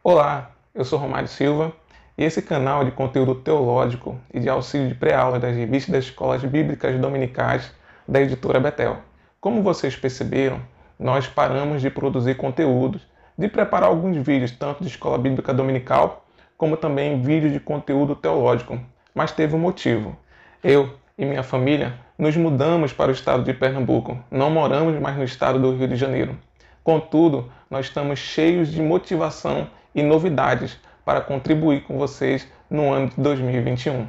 Olá, eu sou Romário Silva e esse canal é de conteúdo teológico e de auxílio de pré-aula das revistas das escolas bíblicas dominicais da editora Betel. Como vocês perceberam, nós paramos de produzir conteúdos, de preparar alguns vídeos tanto de escola bíblica dominical como também vídeos de conteúdo teológico, mas teve um motivo. Eu e minha família nos mudamos para o estado de Pernambuco, não moramos mais no estado do Rio de Janeiro. Contudo, nós estamos cheios de motivação e novidades para contribuir com vocês no ano de 2021.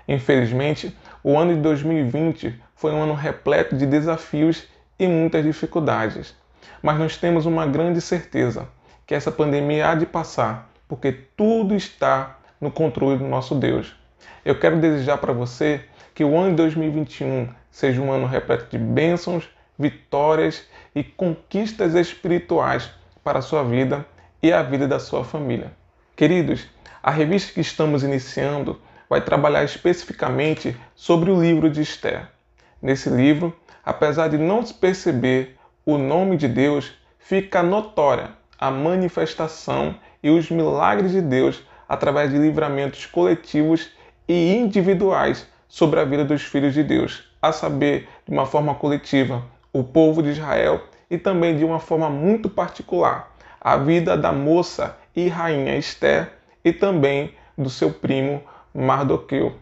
Infelizmente, o ano de 2020 foi um ano repleto de desafios e muitas dificuldades. Mas nós temos uma grande certeza, que essa pandemia há de passar, porque tudo está no controle do nosso Deus. Eu quero desejar para você que o ano de 2021 seja um ano repleto de bênçãos, vitórias e conquistas espirituais para a sua vida e a vida da sua família. Queridos, a revista que estamos iniciando vai trabalhar especificamente sobre o livro de Esther. Nesse livro, apesar de não se perceber o nome de Deus, fica notória a manifestação e os milagres de Deus através de livramentos coletivos e individuais sobre a vida dos filhos de Deus, a saber, de uma forma coletiva, o povo de Israel e também de uma forma muito particular, a vida da moça e rainha Esther e também do seu primo Mardoqueu.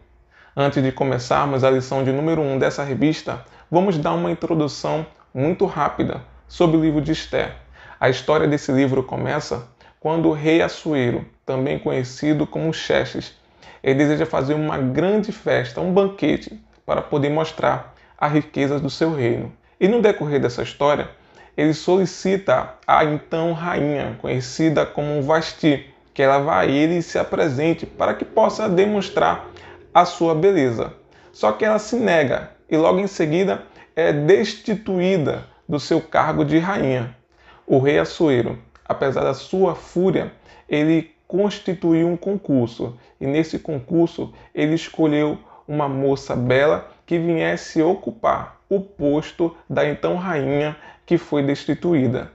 Antes de começarmos a lição de número 1 dessa revista, vamos dar uma introdução muito rápida sobre o livro de Esther. A história desse livro começa quando o rei Assuero, também conhecido como Xerxes, ele deseja fazer uma grande festa, um banquete, para poder mostrar a riqueza do seu reino. E no decorrer dessa história, ele solicita a então rainha, conhecida como Vasti, que ela vá a ele e se apresente para que possa demonstrar a sua beleza. Só que ela se nega e logo em seguida é destituída do seu cargo de rainha. O rei Assuero, apesar da sua fúria, ele constituiu um concurso e nesse concurso ele escolheu uma moça bela que viesse ocupar o posto da então rainha que foi destituída.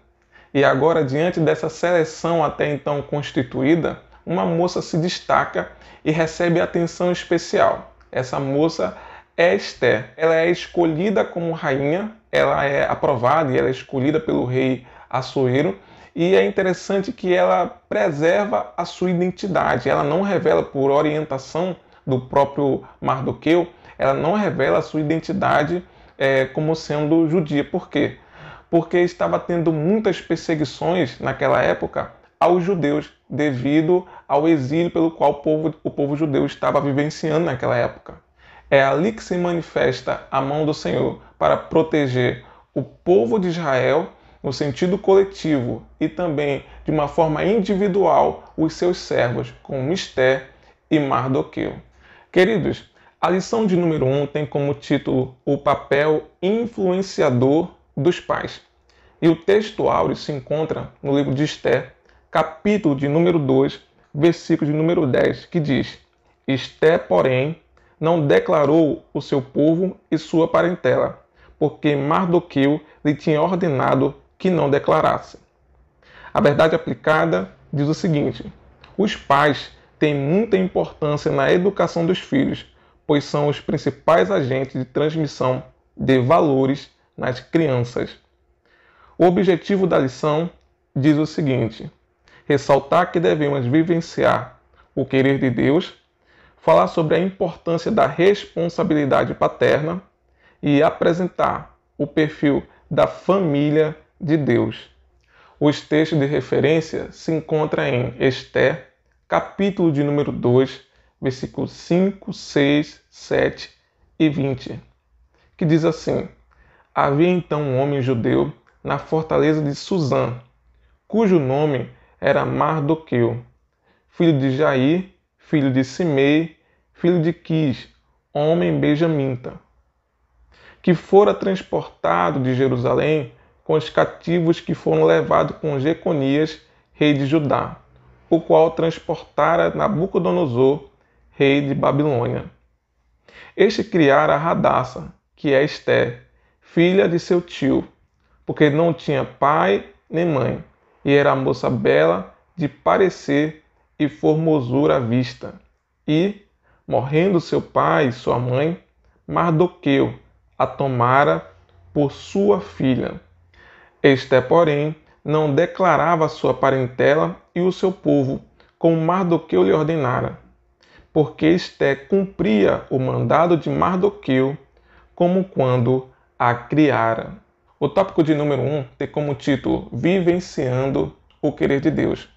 E agora, diante dessa seleção até então constituída, uma moça se destaca e recebe atenção especial. Essa moça é Esther. Ela é escolhida como rainha, ela é aprovada e ela é escolhida pelo rei Assuero. E é interessante que ela preserva a sua identidade. Ela não revela, por orientação do próprio Mardoqueu, ela não revela a sua identidade como sendo judia. Por quê? Porque estava tendo muitas perseguições naquela época aos judeus, devido ao exílio pelo qual o povo judeu estava vivenciando naquela época. É ali que se manifesta a mão do Senhor para proteger o povo de Israel no sentido coletivo e também de uma forma individual os seus servos, como Esther e Mardoqueu. Queridos, a lição de número 1 tem como título o papel influenciador dos pais. E o texto áureo se encontra no livro de Esther, capítulo de número 2, versículo de número 10, que diz: Esther, porém, não declarou o seu povo e sua parentela, porque Mardoqueu lhe tinha ordenado que não declarasse. A verdade aplicada diz o seguinte: os pais têm muita importância na educação dos filhos, pois são os principais agentes de transmissão de valores nas crianças. O objetivo da lição diz o seguinte: ressaltar que devemos vivenciar o querer de Deus, falar sobre a importância da responsabilidade paterna e apresentar o perfil da família de Deus. Os textos de referência se encontram em Esther, capítulo de número 2, versículos 5, 6, 7 e 20, que diz assim: havia então um homem judeu na fortaleza de Suzã, cujo nome era Mardoqueu, filho de Jair, filho de Simei, filho de Quis, homem benjamita, que fora transportado de Jerusalém com os cativos que foram levados com Jeconias, rei de Judá, o qual transportara Nabucodonosor, rei de Babilônia. Este criara Radassa, que é Esther, filha de seu tio, porque não tinha pai nem mãe, e era moça bela de parecer e formosura à vista. E, morrendo seu pai e sua mãe, Mardoqueu a tomara por sua filha. Esté, porém, não declarava sua parentela e o seu povo, como Mardoqueu lhe ordenara, porque Esté cumpria o mandado de Mardoqueu, como quando a criara. O tópico de número 1 tem como título Vivenciando o Querer de Deus.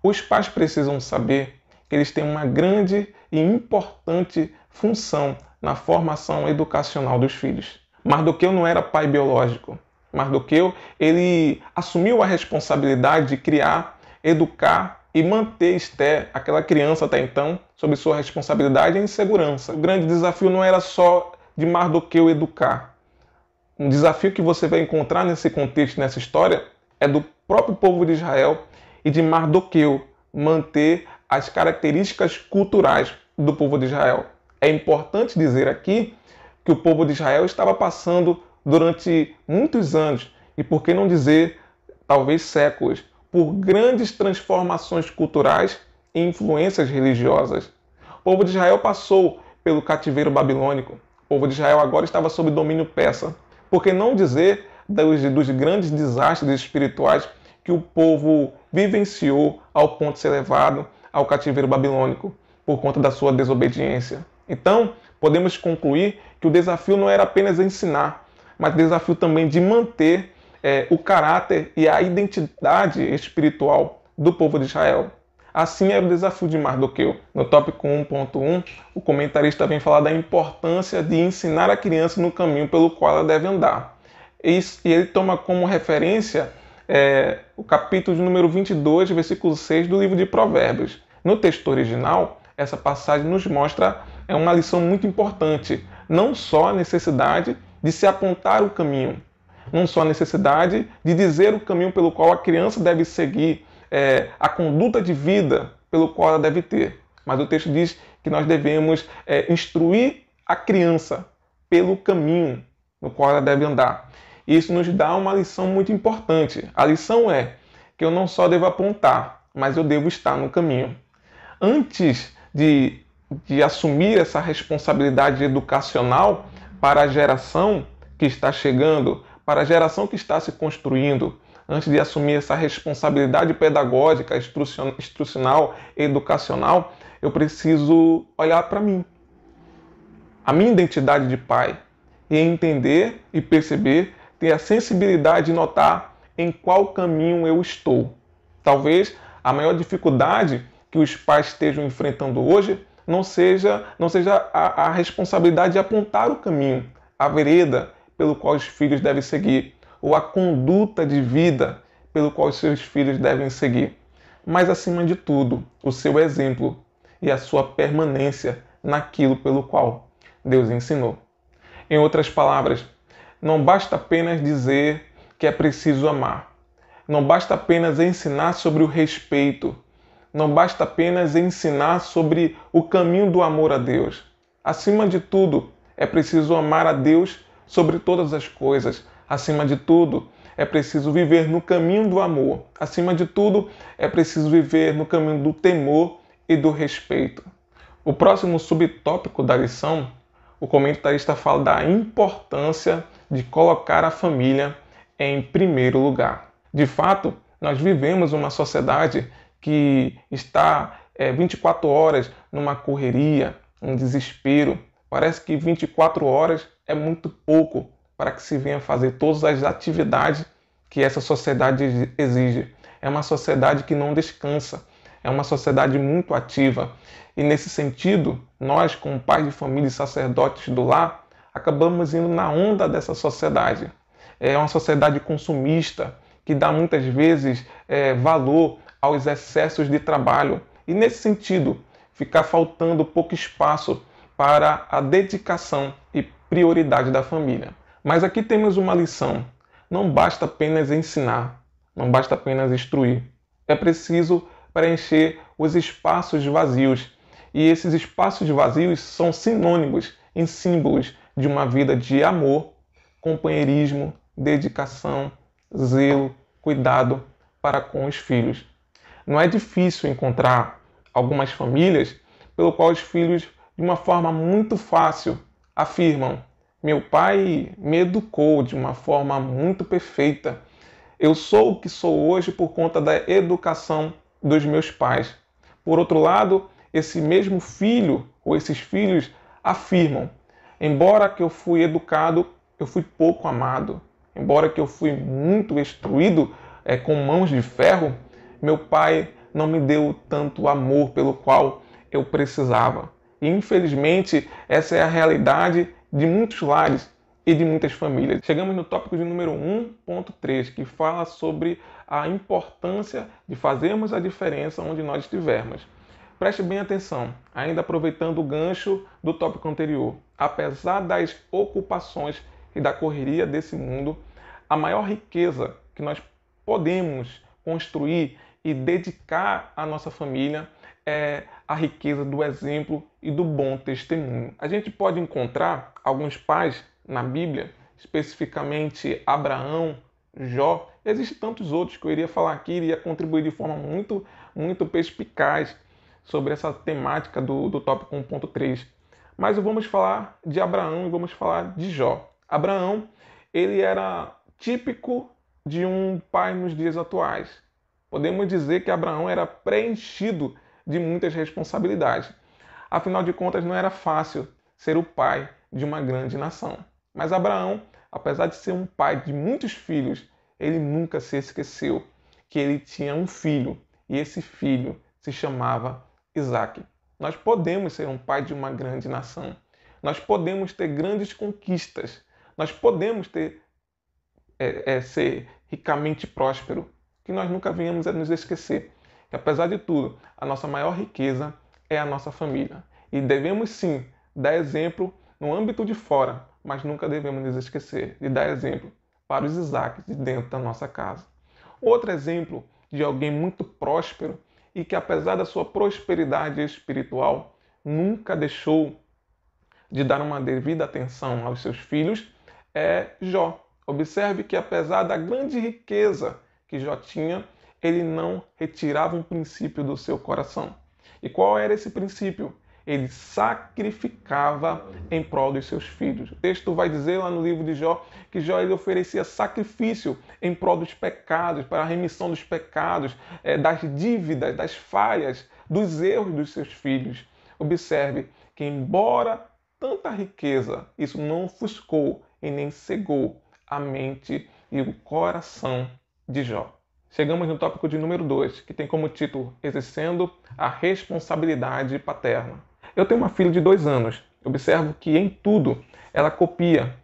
Os pais precisam saber que eles têm uma grande e importante função na formação educacional dos filhos. Mardoqueu não era pai biológico. Mardoqueu, ele assumiu a responsabilidade de criar, educar e manter Esté, aquela criança até então, sob sua responsabilidade em segurança. O grande desafio não era só de Mardoqueu educar. Um desafio que você vai encontrar nesse contexto, nessa história, é do próprio povo de Israel e de Mardoqueu manter as características culturais do povo de Israel. É importante dizer aqui que o povo de Israel estava passando durante muitos anos, e por que não dizer, talvez séculos, por grandes transformações culturais e influências religiosas. O povo de Israel passou pelo cativeiro babilônico. O povo de Israel agora estava sob domínio persa. Por que não dizer dos grandes desastres espirituais que o povo vivenciou ao ponto de ser levado ao cativeiro babilônico por conta da sua desobediência? Então, podemos concluir que o desafio não era apenas ensinar, mas o desafio também de manter o caráter e a identidade espiritual do povo de Israel. Assim era o desafio de Mardoqueu. No tópico 1.1, o comentarista vem falar da importância de ensinar a criança no caminho pelo qual ela deve andar. E ele toma como referência o capítulo de número 22, versículo 6 do livro de Provérbios. No texto original, essa passagem nos mostra uma lição muito importante. Não só a necessidade de se apontar o caminho, não só a necessidade de dizer o caminho pelo qual a criança deve seguir, a conduta de vida pelo qual ela deve ter. Mas o texto diz que nós devemos instruir a criança pelo caminho no qual ela deve andar. Isso nos dá uma lição muito importante. A lição é que eu não só devo apontar, mas eu devo estar no caminho. Antes de assumir essa responsabilidade educacional para a geração que está chegando, para a geração que está se construindo, antes de assumir essa responsabilidade pedagógica, instrucional, educacional, eu preciso olhar para mim, a minha identidade de pai, e entender e perceber, ter a sensibilidade de notar em qual caminho eu estou. Talvez a maior dificuldade que os pais estejam enfrentando hoje não seja a responsabilidade de apontar o caminho, a vereda pelo qual os filhos devem seguir, ou a conduta de vida pelo qual os seus filhos devem seguir. Mas, acima de tudo, o seu exemplo e a sua permanência naquilo pelo qual Deus ensinou. Em outras palavras, não basta apenas dizer que é preciso amar. Não basta apenas ensinar sobre o respeito. Não basta apenas ensinar sobre o caminho do amor a Deus. Acima de tudo, é preciso amar a Deus sobre todas as coisas. Acima de tudo, é preciso viver no caminho do amor. Acima de tudo, é preciso viver no caminho do temor e do respeito. O próximo subtópico da lição, o comentarista fala da importância de colocar a família em primeiro lugar. De fato, nós vivemos uma sociedade que está 24 horas numa correria, um desespero. Parece que 24 horas é muito pouco para que se venha fazer todas as atividades que essa sociedade exige. É uma sociedade que não descansa, é uma sociedade muito ativa. E nesse sentido, nós, como pais de família e sacerdotes do lar, acabamos indo na onda dessa sociedade. É uma sociedade consumista, que dá muitas vezes valor aos excessos de trabalho. E nesse sentido, fica faltando pouco espaço para a dedicação e prioridade da família. Mas aqui temos uma lição. Não basta apenas ensinar, não basta apenas instruir. É preciso preencher os espaços vazios. E esses espaços vazios são sinônimos em símbolos de uma vida de amor, companheirismo, dedicação, zelo, cuidado para com os filhos. Não é difícil encontrar algumas famílias pelo qual os filhos, de uma forma muito fácil, afirmam: meu pai me educou de uma forma muito perfeita. Eu sou o que sou hoje por conta da educação dos meus pais. Por outro lado, esse mesmo filho ou esses filhos afirmam: embora que eu fui educado, eu fui pouco amado. Embora que eu fui muito instruído com mãos de ferro, meu pai não me deu tanto amor pelo qual eu precisava. E infelizmente essa é a realidade de muitos lares e de muitas famílias. Chegamos no tópico de número 1.3, que fala sobre a importância de fazermos a diferença onde nós estivermos. Preste bem atenção, ainda aproveitando o gancho do tópico anterior. Apesar das ocupações e da correria desse mundo, a maior riqueza que nós podemos construir e dedicar à nossa família é a riqueza do exemplo e do bom testemunho. A gente pode encontrar alguns pais na Bíblia, especificamente Abraão, Jó. Existem tantos outros que eu iria falar aqui, iria contribuir de forma muito perspicaz sobre essa temática do tópico 1.3. Mas vamos falar de Abraão e vamos falar de Jó. Abraão, ele era típico de um pai nos dias atuais. Podemos dizer que Abraão era preenchido de muitas responsabilidades. Afinal de contas, não era fácil ser o pai de uma grande nação. Mas Abraão, apesar de ser um pai de muitos filhos, ele nunca se esqueceu que ele tinha um filho, e esse filho se chamava Isaque. Nós podemos ser um pai de uma grande nação. Nós podemos ter grandes conquistas. Nós podemos ser ricamente próspero. Que nós nunca venhamos a nos esquecer que, apesar de tudo, a nossa maior riqueza é a nossa família. E devemos sim dar exemplo no âmbito de fora, mas nunca devemos nos esquecer de dar exemplo para os Isaques de dentro da nossa casa. Outro exemplo de alguém muito próspero e que, apesar da sua prosperidade espiritual, nunca deixou de dar uma devida atenção aos seus filhos é Jó. Observe que, apesar da grande riqueza que Jó tinha, ele não retirava um princípio do seu coração. E qual era esse princípio? Ele sacrificava em prol dos seus filhos. O texto vai dizer lá no livro de Jó que Jó ele oferecia sacrifício em prol dos pecados, para a remissão dos pecados, das dívidas, das falhas, dos erros dos seus filhos. Observe que, embora tanta riqueza, isso não ofuscou e nem cegou a mente e o coração de Jó. Chegamos no tópico de número 2, que tem como título Exercendo a Responsabilidade Paterna. Eu tenho uma filha de 2 anos. Observo que em tudo ela copia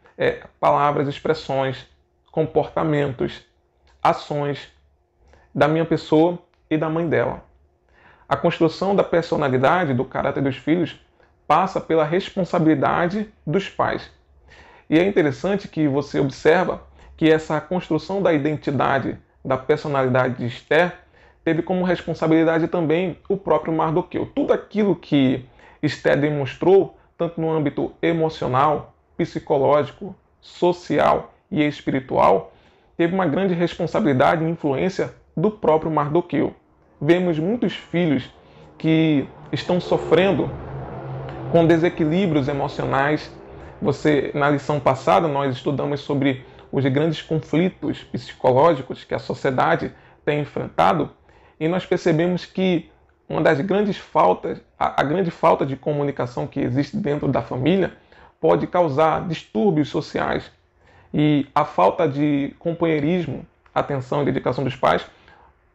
palavras, expressões, comportamentos, ações da minha pessoa e da mãe dela. A construção da personalidade, do caráter dos filhos, passa pela responsabilidade dos pais. E é interessante que você observa que essa construção da identidade, da personalidade de Esther, teve como responsabilidade também o próprio Mardoqueu. Tudo aquilo que Esther demonstrou, tanto no âmbito emocional, psicológico, social e espiritual, teve uma grande responsabilidade e influência do próprio Mardoqueu. Vemos muitos filhos que estão sofrendo com desequilíbrios emocionais. Na lição passada, nós estudamos sobre os grandes conflitos psicológicos que a sociedade tem enfrentado, e nós percebemos que uma das grandes faltas, a grande falta de comunicação que existe dentro da família, pode causar distúrbios sociais. E a falta de companheirismo, atenção e dedicação dos pais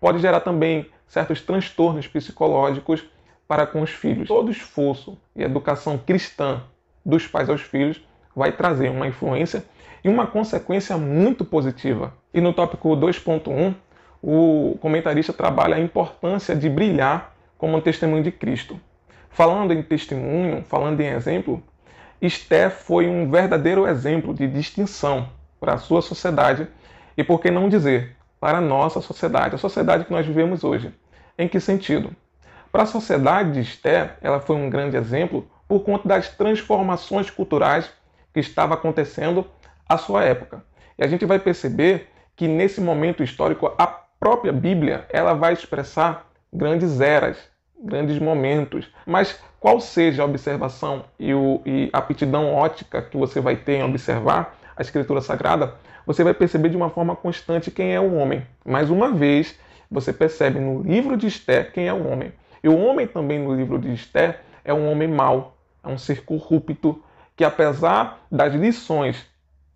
pode gerar também certos transtornos psicológicos para com os filhos. Todo esforço e educação cristã dos pais aos filhos vai trazer uma influência e uma consequência muito positiva. E no tópico 2.1, o comentarista trabalha a importância de brilhar como um testemunho de Cristo. Falando em testemunho, falando em exemplo, Esther foi um verdadeiro exemplo de distinção para a sua sociedade e, por que não dizer, para a nossa sociedade, a sociedade que nós vivemos hoje. Em que sentido? Para a sociedade de Esther, ela foi um grande exemplo por conta das transformações culturais que estavam acontecendo à sua época. E a gente vai perceber que nesse momento histórico a própria Bíblia ela vai expressar grandes eras, grandes momentos. Mas qual seja a observação e a aptidão ótica que você vai ter em observar a Escritura Sagrada, você vai perceber de uma forma constante quem é o homem. Mais uma vez, você percebe no livro de Esther quem é o homem. E o homem também no livro de Esther é um homem mau, é um ser corrupto, que apesar das lições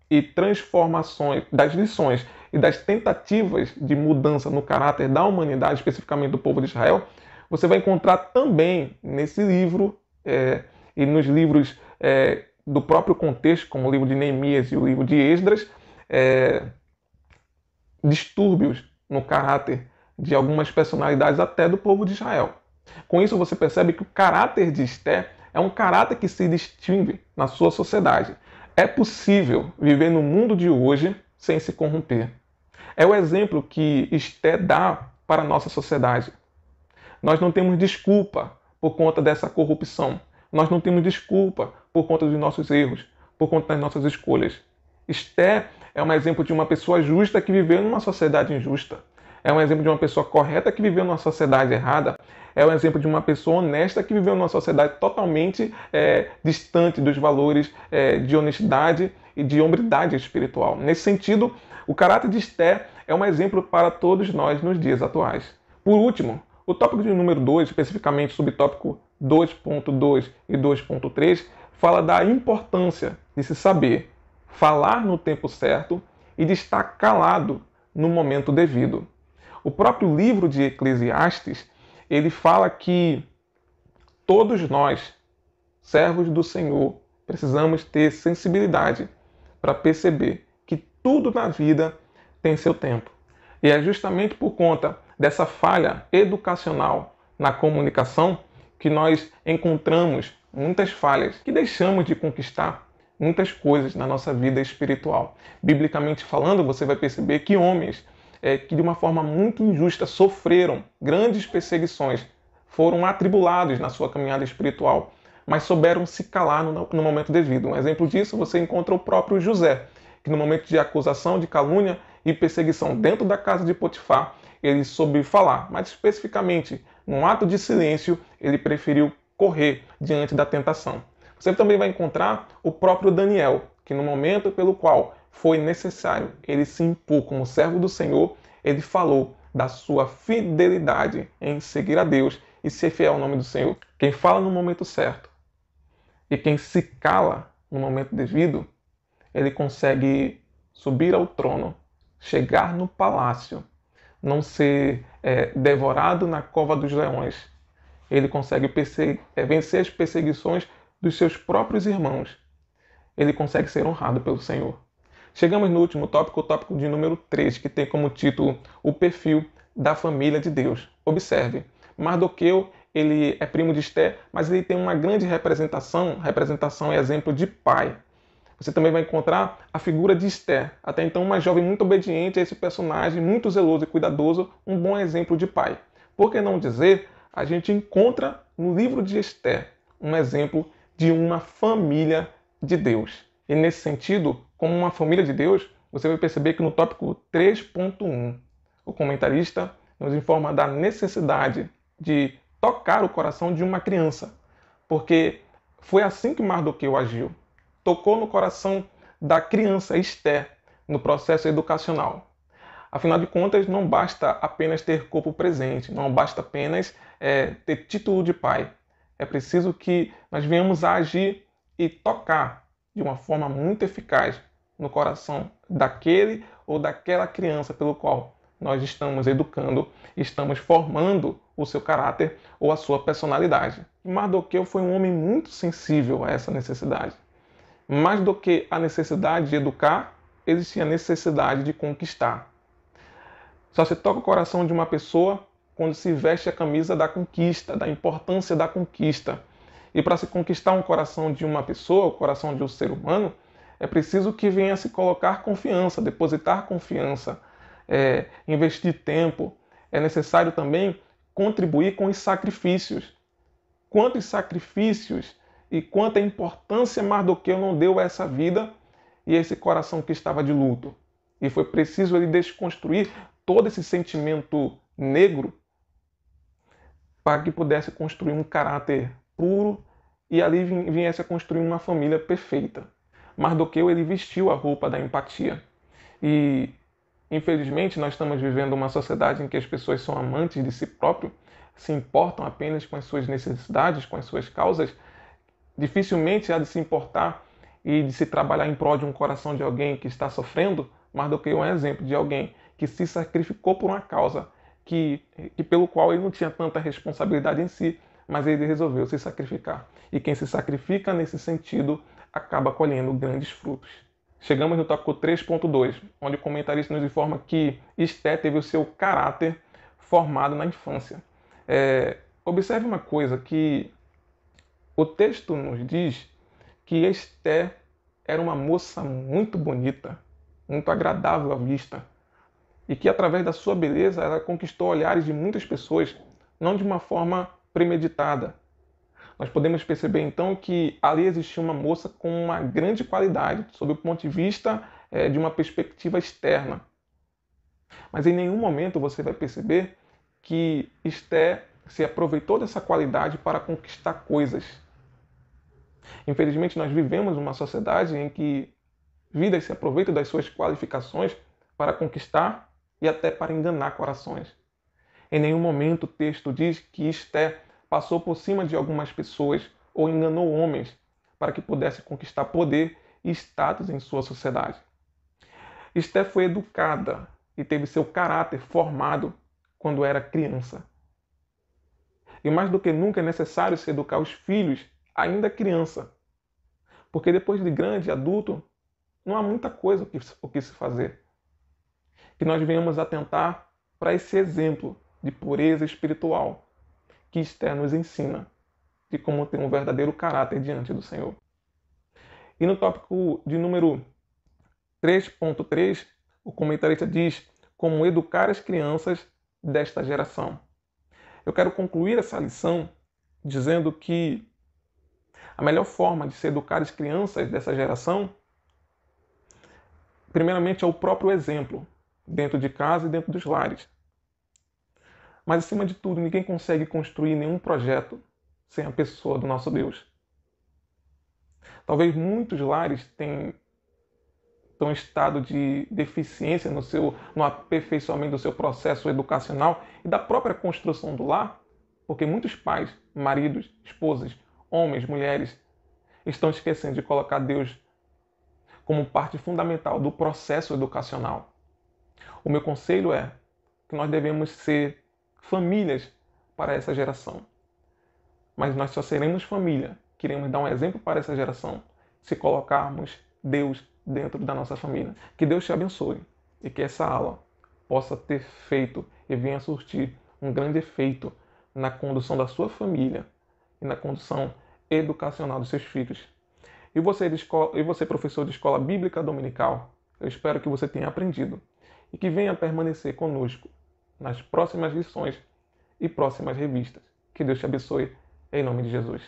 e transformações, das lições e das tentativas de mudança no caráter da humanidade, especificamente do povo de Israel, você vai encontrar também nesse livro e nos livros do próprio contexto, como o livro de Neemias e o livro de Esdras, distúrbios no caráter de algumas personalidades até do povo de Israel. Com isso você percebe que o caráter de Esther é um caráter que se distingue na sua sociedade. É possível viver no mundo de hoje sem se corromper. É o exemplo que Esther dá para a nossa sociedade. Nós não temos desculpa por conta dessa corrupção. Nós não temos desculpa por conta dos nossos erros, por conta das nossas escolhas. Esther é um exemplo de uma pessoa justa que viveu numa sociedade injusta. É um exemplo de uma pessoa correta que viveu numa sociedade errada. É um exemplo de uma pessoa honesta que viveu numa sociedade totalmente distante dos valores de honestidade e de hombridade espiritual. Nesse sentido, o caráter de Esther é um exemplo para todos nós nos dias atuais. Por último, o tópico de número 2, especificamente subtópico 2.2 e 2.3, fala da importância de se saber falar no tempo certo e de estar calado no momento devido. O próprio livro de Eclesiastes, ele fala que todos nós, servos do Senhor, precisamos ter sensibilidade para perceber que tudo na vida tem seu tempo. E é justamente por conta dessa falha educacional na comunicação que nós encontramos muitas falhas, que deixamos de conquistar muitas coisas na nossa vida espiritual. Biblicamente falando, você vai perceber que homens que de uma forma muito injusta sofreram grandes perseguições, foram atribulados na sua caminhada espiritual, mas souberam se calar no momento devido. Um exemplo disso você encontra o próprio José, que no momento de acusação, de calúnia e perseguição dentro da casa de Potifar, ele soube falar, mas especificamente, num ato de silêncio, ele preferiu correr diante da tentação. Você também vai encontrar o próprio Daniel, que no momento pelo qual foi necessário ele se impor como servo do Senhor, ele falou da sua fidelidade em seguir a Deus e ser fiel ao nome do Senhor. Quem fala no momento certo e quem se cala no momento devido, ele consegue subir ao trono, chegar no palácio, não ser devorado na cova dos leões. Ele consegue vencer as perseguições dos seus próprios irmãos. Ele consegue ser honrado pelo Senhor. Chegamos no último tópico, o tópico de número 3, que tem como título o perfil da família de Deus. Observe, Mardoqueu, ele é primo de Esther, mas ele tem uma grande representação e exemplo de pai. Você também vai encontrar a figura de Esther, até então uma jovem muito obediente a esse personagem, muito zeloso e cuidadoso, um bom exemplo de pai. Por que não dizer, a gente encontra no livro de Esther um exemplo de uma família de Deus. E nesse sentido, como uma família de Deus, você vai perceber que no tópico 3.1, o comentarista nos informa da necessidade de tocar o coração de uma criança, porque foi assim que Mardoqueu agiu. Tocou no coração da criança Esther no processo educacional. Afinal de contas, não basta apenas ter corpo presente, não basta apenas ter título de pai. É preciso que nós venhamos a agir e tocar de uma forma muito eficaz no coração daquele ou daquela criança pelo qual nós estamos educando, estamos formando o seu caráter ou a sua personalidade. Mardoqueu foi um homem muito sensível a essa necessidade. Mais do que a necessidade de educar, existia a necessidade de conquistar. Só se toca o coração de uma pessoa quando se veste a camisa da conquista, da importância da conquista. E para se conquistar um coração de uma pessoa, o coração de um ser humano, é preciso que venha se colocar confiança, depositar confiança, investir tempo. É necessário também contribuir com os sacrifícios. Quantos sacrifícios e quanta importância Mardoqueu não deu a essa vida e esse coração que estava de luto. E foi preciso ele desconstruir todo esse sentimento negro para que pudesse construir um caráter puro e ali viesse a construir uma família perfeita. Mardoqueu, ele vestiu a roupa da empatia. E, infelizmente, nós estamos vivendo uma sociedade em que as pessoas são amantes de si próprio, se importam apenas com as suas necessidades, com as suas causas. Dificilmente há de se importar e de se trabalhar em prol de um coração de alguém que está sofrendo. Mardoqueu é um exemplo de alguém que se sacrificou por uma causa que pelo qual ele não tinha tanta responsabilidade em si, mas ele resolveu se sacrificar. E quem se sacrifica nesse sentido acaba colhendo grandes frutos. Chegamos no tópico 3.2, onde o comentarista nos informa que Esté teve o seu caráter formado na infância. Observe uma coisa, que o texto nos diz que Esté era uma moça muito bonita, muito agradável à vista, e que através da sua beleza ela conquistou olhares de muitas pessoas, não de uma forma premeditada. Nós podemos perceber então que ali existia uma moça com uma grande qualidade, sob o ponto de vista de uma perspectiva externa. Mas em nenhum momento você vai perceber que Esté se aproveitou dessa qualidade para conquistar coisas. Infelizmente, nós vivemos uma sociedade em que vidas se aproveitam das suas qualificações para conquistar e até para enganar corações. Em nenhum momento o texto diz que Esté passou por cima de algumas pessoas ou enganou homens para que pudesse conquistar poder e status em sua sociedade. Esté foi educada e teve seu caráter formado quando era criança. E mais do que nunca é necessário se educar os filhos ainda criança, porque depois de grande, adulto, não há muita coisa o que se fazer. Que nós venhamos atentar para esse exemplo de pureza espiritual que Esté nos ensina, de como ter um verdadeiro caráter diante do Senhor. E no tópico de número 3.3, o comentarista diz como educar as crianças desta geração. Eu quero concluir essa lição dizendo que a melhor forma de se educar as crianças dessa geração, primeiramente, é o próprio exemplo, dentro de casa e dentro dos lares. Mas, acima de tudo, ninguém consegue construir nenhum projeto sem a pessoa do nosso Deus. Talvez muitos lares estão em estado de deficiência no aperfeiçoamento do seu processo educacional e da própria construção do lar, porque muitos pais, maridos, esposas, homens, mulheres, estão esquecendo de colocar Deus como parte fundamental do processo educacional. O meu conselho é que nós devemos ser famílias para essa geração. Mas nós só seremos família, queremos dar um exemplo para essa geração, se colocarmos Deus dentro da nossa família. Que Deus te abençoe e que essa aula possa ter feito e venha surtir um grande efeito na condução da sua família e na condução educacional dos seus filhos. E você, professor de escola bíblica dominical, eu espero que você tenha aprendido e que venha permanecer conosco nas próximas lições e próximas revistas. Que Deus te abençoe, em nome de Jesus.